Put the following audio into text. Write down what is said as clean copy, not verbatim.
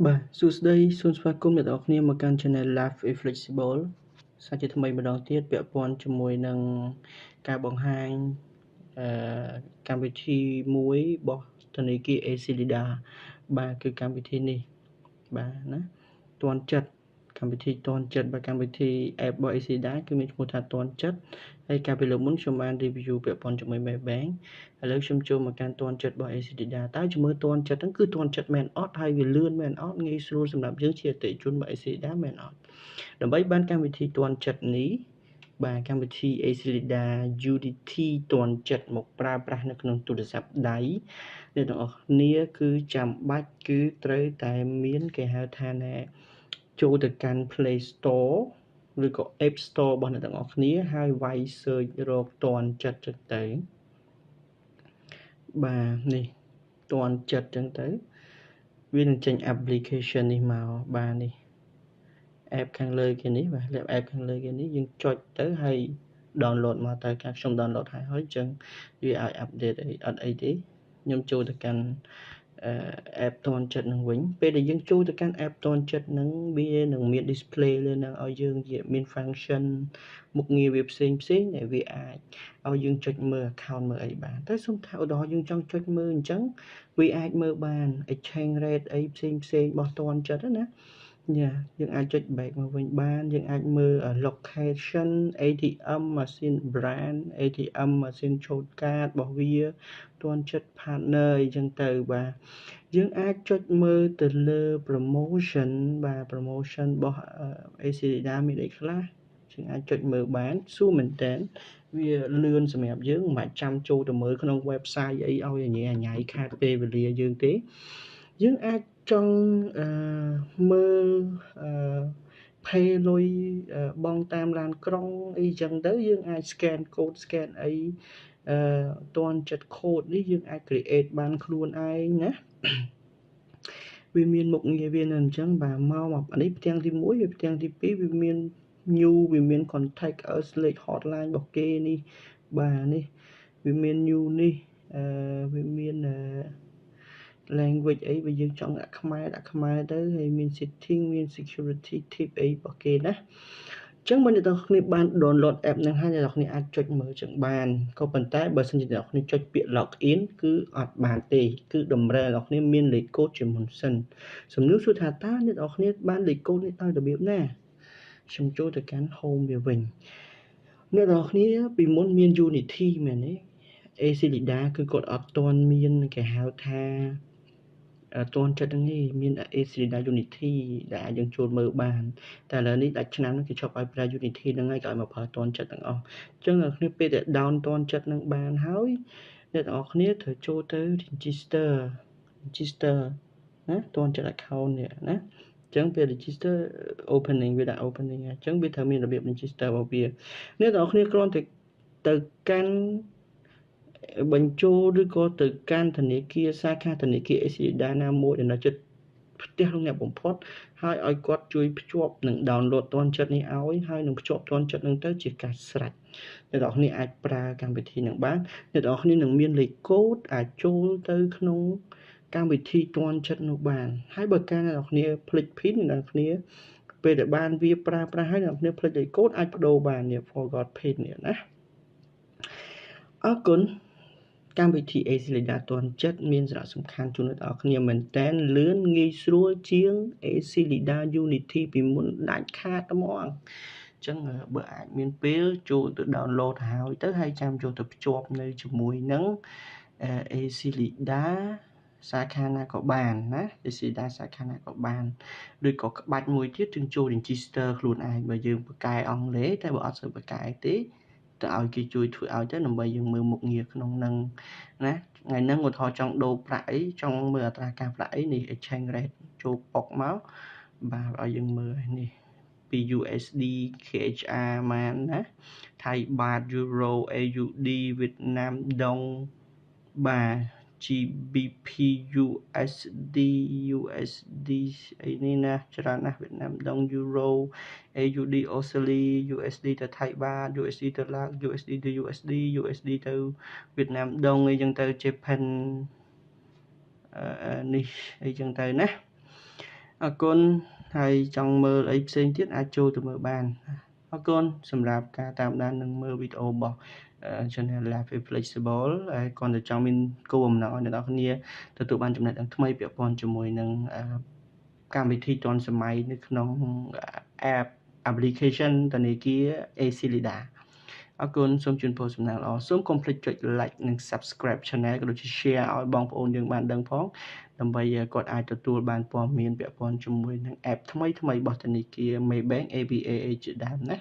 បាទសួស្តីសូមស្វាគមន៍អ្នកទាំងអស់គ្នាមកកាន់ Channel Life is Flexible សាជាថ្មីម្ដងទៀតពាក់ព័ន្ធជាមួយនឹងការបង្ហាញកម្មវិធីមួយរបស់ធនាគារ App Acleda បាទគឺកម្មវិធីនេះបាទណាទាន់ចិត្តកម្មវិធីទាន់ចិត្តបាទកម្មវិធី App របស់ App Acleda គឺមានឈ្មោះថាទាន់ចិត្តហើយកាលពីលើកមុនខ្ញុំបាន review ពាក់ព័ន្ធជាមួយ Maybank ឥឡូវខ្ញុំចូលមកកាន់ទាន់ចិត្តរបស់ App Acleda តើជំរឿទាន់ចិត្តហ្នឹងគឺទាន់ចិត្តមែនអត់ហើយវាលឿនមែនអត់ងាយស្រួលសម្រាប់យើងជាអតិថិជនរបស់ App Acleda មែនអត់ដើម្បីបានកម្មវិធីទាន់ចិត្តនេះបាទកម្មវិធី App Acleda Unity ទាន់ចិត្តមកប្រើប្រាស់នៅក្នុងទូរស័ព្ទដៃអ្នកទាំងអស់គ្នាគឺចាំបាច់គឺត្រូវតែមានគេហៅថាណាចូលទៅកាន់ Play Store ឬក៏ App Store របស់អ្នកទាំងអស់គ្នាហើយវាយ search រកទាន់ចិត្តចឹងទៅបាទនេះទាន់ចិត្តចឹងទៅវានឹងចេញ application នេះមកបាទនេះ app ខាងលើគេនេះបាទ app ខាងលើគេនេះយើងចុចទៅហើយ download មកទៅខ្ញុំ download ហើយអញ្ចឹងវាឲ្យ update អីអត់អីទេខ្ញុំចូលទៅកាន់app ទាន់ចិត្តនឹងវិញពេលដែលយើងចូលទៅកាន់ app ទាន់ចិត្តនឹងវានឹងមាន display លើនឹងឲ្យយើងមាន function មុខងារវាផ្សេងដែលវាអាចឲ្យយើងចុចមើល account មើលអីបានតែសូមថាឧទាហរណ៍យើងចង់ចុចមើលអញ្ចឹងវាអាចមើលបាន exchange rate អីផ្សេងរបស់ទាន់ចិត្តណាយើងអាចចុច back មកវិញបានយើងអាចមើល location ATM machine brand ATM machine ឆូតកាតរបស់វាទាន់ចិត្ត partner អីចឹងទៅបាទយើងអាចចុចមើលទៅលើ promotion បាទ promotion របស់ Acleda មានអីខ្លះយើងអាចចុចមើលបានសួរមែនតើវាលឿនសម្រាប់យើងមិនបាច់ចាំចូលទៅមើលក្នុង website អីឲ្យអញ៉ៃខាតពេលវេលាយើងទេយើងអាចចង់មើលpay លុយបង់តាមឡានក្រុងអីចឹងទៅយើងអាច scan code scan អីទាន់ចិត្ត code នេះយើងអាច create បានខ្លួនឯងណាវាមានមុខងារវានៅអញ្ចឹងបាទមកអានេះផ្ទាំងទី1វាផ្ទាំងទី2វាមាន new វាមាន contact us លេខ hotline របស់គេនេះបាទនេះវាមាន new នេះវាមាន language អីបើយើងចង់ដាក់ខ្មែរទៅហើយមាន setting មាន security tip អីរបស់គេណាអញ្ចឹងបើអ្នកទាំងគ្នាបាន download app ហ្នឹងហើយអ្នកទាំងគ្នាអាចចុចមើលចឹងបានក៏ប៉ុន្តែបើសិនជាអ្នកគ្នាចុចពាក្យ login គឺអត់បានទេគឺតម្រូវអ្នកគ្នាមានលេខកូដជាមុនសិនសំណួរសួរថាតើអ្នកទាំងគ្នាបានលេខកូដនេះដោយរបៀបណាខ្ញុំចូលទៅកាន់ home វាវិញអ្នកទាំងគ្នាពីមុនមាន Unity មែនទេ Acleda គឺគាត់អត់ទាន់មានគេហៅថាទាន់ចិត្តហ្នឹងមាន Acleda Unity ដែលយើងចូលមើលបានតែឥឡូវនេះដាច់ឆ្នាំគេឈប់ឲ្យប្រើ Unity ហ្នឹងហើយក៏ឲ្យមកប្រើទាន់ចិត្តទាំងអស់អញ្ចឹងអ្នកគ្នាពេលដែល down ទាន់ចិត្តហ្នឹងបានហើយអ្នកទាំងអស់គ្នាត្រូវចូលទៅ register ណាទាន់ចិត្ត account នេះណាអញ្ចឹងពេល register opening វាដាក់ opening អញ្ចឹងវាត្រូវមានរបៀប register របស់វាអ្នកទាំងអស់គ្នាគ្រាន់តែទៅកាន់បញ្ចូលឬក៏ទៅកាន់ធនាគារសាខាធនាគារ Acleda ណាមួយដែលនៅជិតផ្ទះលោកអ្នកបំផុតហើយឲ្យគាត់ជួយភ្ជាប់នឹង download ទាន់ចិត្តនេះឲ្យហើយនឹងភ្ជាប់ទាន់ចិត្តនឹងទៅជាការស្រេចអ្នកនរគ្នាអាចប្រើកម្មវិធីនឹងបានអ្នកនរគ្នានឹងមានលេខកូដអាចចូលទៅក្នុងកម្មវិធីទាន់ចិត្តនោះបានហើយបើកាលអ្នកនរគ្នាភ្លេច PIN អ្នកនរគ្នាពេលដែលបានវាប្រើប្រាស់ហើយអ្នកនរគ្នាភ្លេចលេខកូដអាចបដូរបាននេះ forgot PIN នេះណាអរគុណកម្មវិធី Acleda ទាន់ចិត្តមានសារៈសំខាន់ជូនដល់អ្នកគ្នាមែនតើលឿនងាយស្រួលជាង Acleda Unity ពីមុនដាច់ខាតហ្មងអញ្ចឹងបើអាចមានពេលចូលទៅ download ហើយចាំចូលទៅភ្ជាប់នៅជាមួយនឹង Acleda សាខាណាក៏បានណា Acleda សាខាណាក៏បានឬក៏ក្បាច់មួយទៀតយើងចូល register ខ្លួនឯងបើយើងបកកែអង់គ្លេសតែបើអត់សូវបកកែទេទៅឲ្យគេជួយធ្វើឲ្យទៅដើម្បីយើងមើលមុខងារក្នុងនឹងណាថ្ងៃហ្នឹងឧទាហរណ៍ចង់ដូរប្រាក់អីចង់មើលអត្រាការប្រាក់អីនេះ exchange rate ចូលប៉ុកមកបាទឲ្យយើងមើលនេះពី USD KHR បានណាថៃបាត Euro AUD វៀតណាមដុងបាទ GBP USD អីនេះណាច្រើនណាស់វៀតណាមដុង Euro AUD អូស្ត្រាលី USD ទៅថៃបាត USD ទៅឡាវ USD ទៅ USD ទៅវៀតណាមដុងអីចឹងទៅ Japan នេះអីចឹងទៅណា អរគុណហើយចង់មើលអីផ្សេងទៀតអាចចូលទៅមើលបានអរគុណសម្រាប់ការតាមដាននិងមើលវីដេអូរបស់ channel Life is Flexible ហើយគាត់ទៅចង់មានគោលបំណងឲ្យអ្នកនរគ្នាទទួលបានចំណេះដឹងថ្មីពាក់ព័ន្ធជាមួយនឹងកម្មវិធីទាន់សម័យនៅក្នុង App Application ធនាគារ Acleda អរគុណសូមជូនពរសំណាងល្អសូមកុំភ្លេចចុច like និង subscribe channel ក៏ដូចជា share ឲ្យបងប្អូនយើងបានដឹងផងដើម្បីគាត់អាចទទួលបានព័ត៌មានពាក់ព័ន្ធជាមួយនឹង app ថ្មីៗរបស់ធនាគារ Maybank ABA ជាដើមណា